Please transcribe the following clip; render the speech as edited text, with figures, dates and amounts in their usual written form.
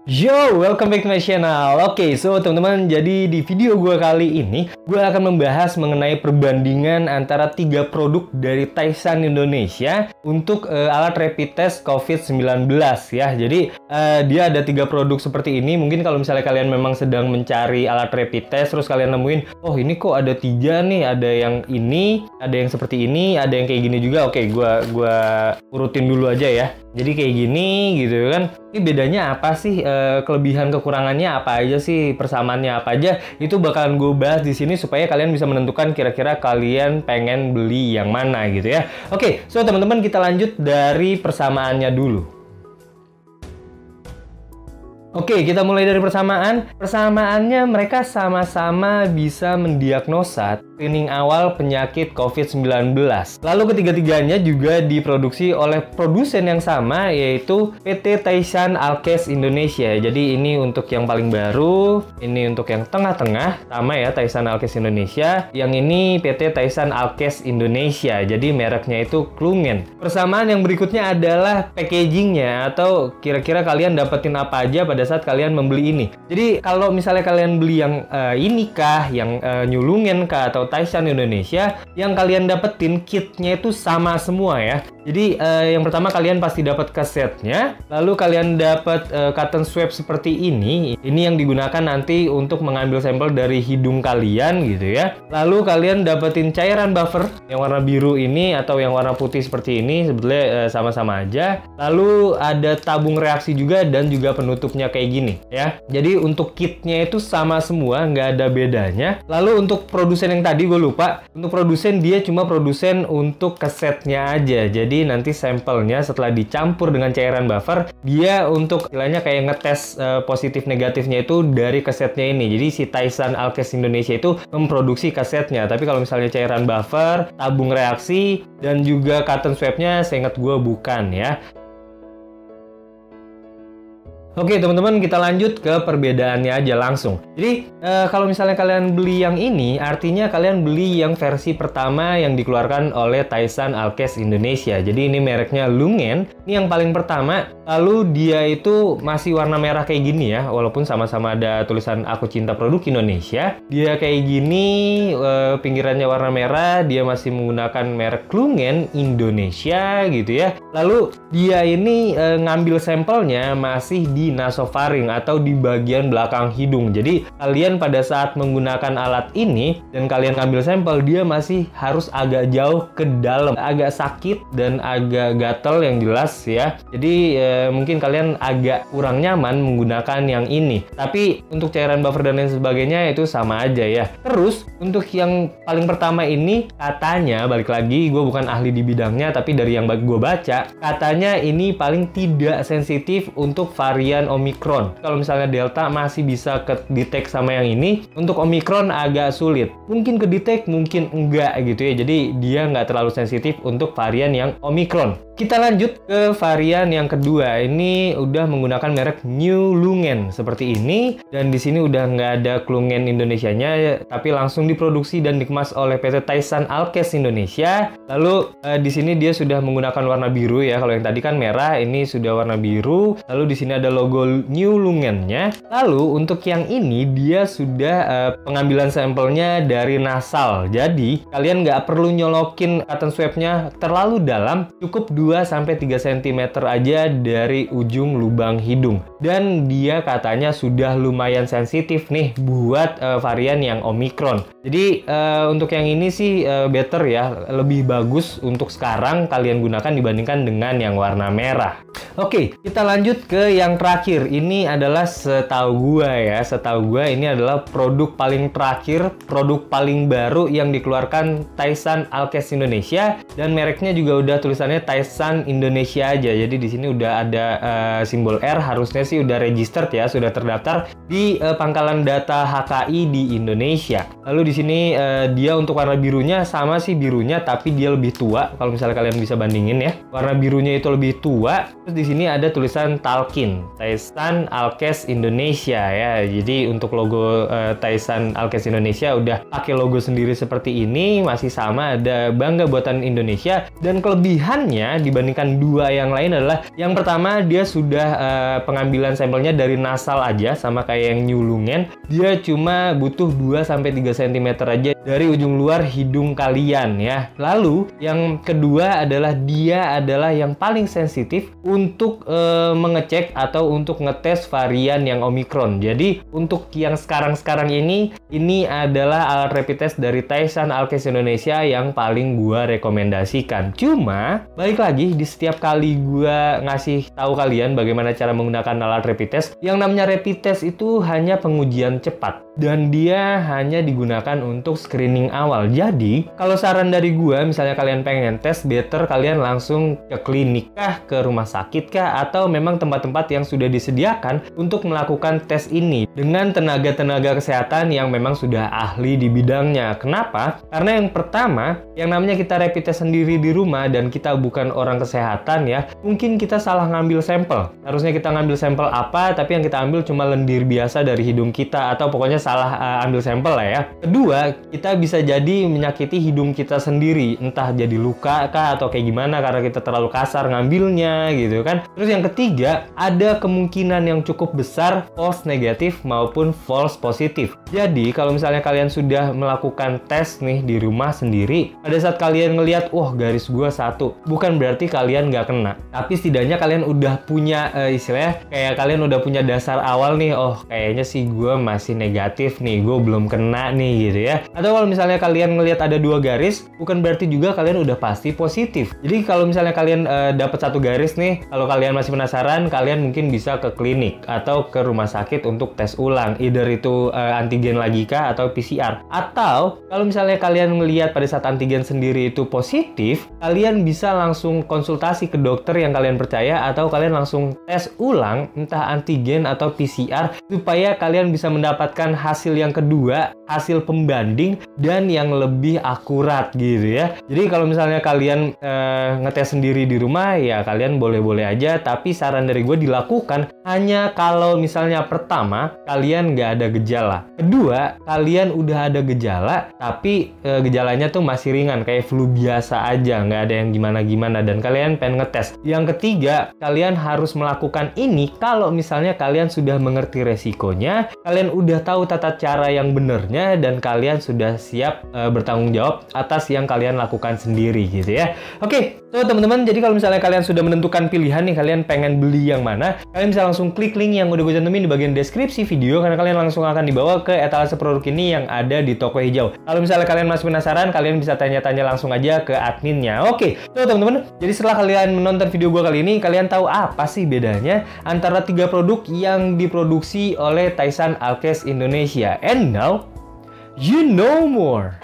Yo, welcome back to my channel. Oke, so teman-teman, jadi di video gue kali ini, gue akan membahas mengenai perbandingan antara 3 produk dari Taishan Indonesia untuk alat rapid test COVID-19 ya. Jadi, dia ada 3 produk seperti ini. Mungkin kalau misalnya kalian memang sedang mencari alat rapid test, terus kalian nemuin, oh ini kok ada 3 nih, ada yang ini, ada yang seperti ini, ada yang kayak gini juga. Oke, gue urutin dulu aja ya. Jadi kayak gini gitu kan. Ini bedanya apa sih? Kelebihan kekurangannya apa aja sih? Persamaannya apa aja? Itu bakalan gue bahas di sini supaya kalian bisa menentukan kira-kira kalian pengen beli yang mana gitu ya. Oke, so teman-teman kita lanjut dari persamaannya dulu. Oke, kita mulai dari persamaan. Persamaannya mereka sama-sama bisa mendiagnosa screening awal penyakit COVID-19. Lalu ketiga-tiganya juga diproduksi oleh produsen yang sama, yaitu PT Taishan Alkes Indonesia. Jadi ini untuk yang paling baru, ini untuk yang tengah-tengah, sama ya Taishan Alkes Indonesia. Yang ini PT Taishan Alkes Indonesia, jadi mereknya itu Klungen. Persamaan yang berikutnya adalah packagingnya, atau kira-kira kalian dapetin apa aja pada saat kalian membeli ini. Jadi kalau misalnya kalian beli yang ini kah, yang Nyulungen kah, atau Taishan Indonesia, yang kalian dapetin kitnya itu sama semua ya. Jadi yang pertama kalian pasti dapat kasetnya, lalu kalian dapat cotton swab seperti ini. Ini yang digunakan nanti untuk mengambil sampel dari hidung kalian gitu ya. Lalu kalian dapetin cairan buffer yang warna biru ini atau yang warna putih seperti ini, sebetulnya sama-sama aja. Lalu ada tabung reaksi juga dan juga penutupnya kayak gini ya. Jadi untuk kitnya itu sama semua, nggak ada bedanya. Lalu untuk produsen yang tadi gue lupa, untuk produsen dia cuma produsen untuk kasetnya aja. Jadi nanti sampelnya setelah dicampur dengan cairan buffer, dia untuk istilahnya kayak ngetes positif negatifnya itu dari kasetnya ini. Jadi si Taishan Alkes Indonesia itu memproduksi kasetnya. Tapi kalau misalnya cairan buffer, tabung reaksi, dan juga cotton swabnya, seingat gue bukan ya. Oke teman-teman, kita lanjut ke perbedaannya aja langsung. Jadi kalau misalnya kalian beli yang ini, artinya kalian beli yang versi pertama yang dikeluarkan oleh Taishan Alkes Indonesia. Jadi ini mereknya Lungen, ini yang paling pertama. Lalu dia itu masih warna merah kayak gini ya, walaupun sama-sama ada tulisan Aku Cinta Produk Indonesia. Dia kayak gini, pinggirannya warna merah, dia masih menggunakan merek Lungen Indonesia gitu ya. Lalu dia ini ngambil sampelnya masih di nasofaring atau di bagian belakang hidung. Jadi kalian pada saat menggunakan alat ini dan kalian ambil sampel, dia masih harus agak jauh ke dalam, agak sakit dan agak gatel yang jelas ya. Jadi mungkin kalian agak kurang nyaman menggunakan yang ini. Tapi untuk cairan buffer dan lain sebagainya itu sama aja ya. Terus untuk yang paling pertama ini, katanya, balik lagi gue bukan ahli di bidangnya, tapi dari yang gue baca, katanya ini paling tidak sensitif untuk varian Omicron. Kalau misalnya Delta masih bisa kedetek sama yang ini, untuk Omicron agak sulit. Mungkin kedetek, mungkin enggak gitu ya. Jadi dia nggak terlalu sensitif untuk varian yang Omicron. Kita lanjut ke varian yang kedua. Ini udah menggunakan merek Nyulungen seperti ini, dan di sini udah nggak ada Klungen Indonesianya, tapi langsung diproduksi dan dikemas oleh PT Taishan Alkes Indonesia. Lalu di sini dia sudah menggunakan warna biru ya. Kalau yang tadi kan merah, ini sudah warna biru. Lalu di sini ada logo Nyulungennya. Lalu untuk yang ini dia sudah pengambilan sampelnya dari nasal. Jadi kalian nggak perlu nyolokin cotton swabnya terlalu dalam, cukup 2-3 cm aja dari ujung lubang hidung. Dan dia katanya sudah lumayan sensitif nih buat varian yang Omicron. Jadi untuk yang ini sih better ya, lebih bagus untuk sekarang kalian gunakan dibandingkan dengan yang warna merah. Oke, kita lanjut ke yang terakhir. Ini adalah setahu gua ini adalah produk paling terakhir, produk paling baru yang dikeluarkan Taishan Alkes Indonesia, dan mereknya juga udah tulisannya Taishan Indonesia aja. Jadi di sini udah ada simbol R, harusnya sih udah registered ya, sudah terdaftar di pangkalan data HKI di Indonesia. Lalu di sini dia untuk warna birunya sama sih birunya, tapi dia lebih tua. Kalau misalnya kalian bisa bandingin ya, warna birunya itu lebih tua. Terus di sini ada tulisan Talkin, Taisan Alkes Indonesia ya. Jadi untuk logo Taisan Alkes Indonesia udah pakai logo sendiri seperti ini, masih sama, ada bangga buatan Indonesia. Dan kelebihannya dibandingkan dua yang lain adalah yang pertama, dia sudah pengambilan sampelnya dari nasal aja, sama kayak yang nyulungen. Dia cuma butuh 2-3 cm aja dari ujung luar hidung kalian ya. Lalu yang kedua adalah dia adalah yang paling sensitif untuk mengecek atau untuk ngetes varian yang Omicron. Jadi untuk yang sekarang ini adalah alat rapid test dari Taisan Alkes Indonesia yang paling gua rekomendasikan. Cuma balik lagi, di setiap kali gua ngasih tahu kalian bagaimana cara menggunakan alat rapid test, yang namanya rapid test itu hanya pengujian cepat dan dia hanya digunakan untuk screening awal. Jadi kalau saran dari gua, misalnya kalian pengen tes, better kalian langsung ke klinik kah, ke rumah sakit kah, atau memang tempat-tempat yang sudah disediakan untuk melakukan tes ini dengan tenaga-tenaga kesehatan yang memang sudah ahli di bidangnya. Kenapa? Karena yang pertama, yang namanya kita rapid test sendiri di rumah dan kita bukan orang kesehatan ya, mungkin kita salah ngambil sampel. Harusnya kita ngambil sampel apa, tapi yang kita ambil cuma lendir biasa dari hidung kita, atau pokoknya salah ambil sampel lah ya. Kedua, kita bisa jadi menyakiti hidung kita sendiri, entah jadi luka kah atau kayak gimana karena kita terlalu kasar ngambilnya gitu kan. Terus yang ketiga, ada kemungkinan yang cukup besar false negatif maupun false positif. Jadi kalau misalnya kalian sudah melakukan tes nih di rumah sendiri, pada saat kalian ngelihat, wah garis gua 1, bukan berarti kalian nggak kena, tapi setidaknya kalian udah punya istilahnya kayak kalian udah punya dasar awal nih, oh kayaknya sih gua masih negatif nih, gue belum kena nih gitu ya. Atau kalau misalnya kalian ngelihat ada 2 garis, bukan berarti juga kalian udah pasti positif. Jadi kalau misalnya kalian dapat 1 garis nih, kalau kalian masih penasaran, kalian mungkin bisa ke klinik atau ke rumah sakit untuk tes ulang, either itu antigen lagi kah atau PCR. Atau kalau misalnya kalian ngelihat pada saat antigen sendiri itu positif, kalian bisa langsung konsultasi ke dokter yang kalian percaya, atau kalian langsung tes ulang entah antigen atau PCR supaya kalian bisa mendapatkan hasil yang kedua, hasil pembanding dan yang lebih akurat gitu ya. Jadi kalau misalnya kalian ngetes sendiri di rumah ya kalian boleh-boleh aja, tapi saran dari gue dilakukan hanya kalau misalnya pertama kalian nggak ada gejala, kedua kalian udah ada gejala tapi gejalanya tuh masih ringan kayak flu biasa aja, nggak ada yang gimana-gimana dan kalian pengen ngetes. Yang ketiga, kalian harus melakukan ini kalau misalnya kalian sudah mengerti resikonya, kalian udah tahu tata cara yang benernya, dan kalian sudah siap bertanggung jawab atas yang kalian lakukan sendiri gitu ya. Oke, so teman-teman, jadi kalau misalnya kalian sudah menentukan pilihan nih, kalian pengen beli yang mana, kalian bisa langsung klik link yang udah gue cantumin di bagian deskripsi video, karena kalian langsung akan dibawa ke etalase produk ini yang ada di toko hijau. Kalau misalnya kalian masih penasaran, kalian bisa tanya-tanya langsung aja ke adminnya. Oke, so teman-teman, jadi setelah kalian menonton video gue kali ini, kalian tahu apa sih bedanya antara 3 produk yang diproduksi oleh Taisan Alkes Indonesia. And now, you know more.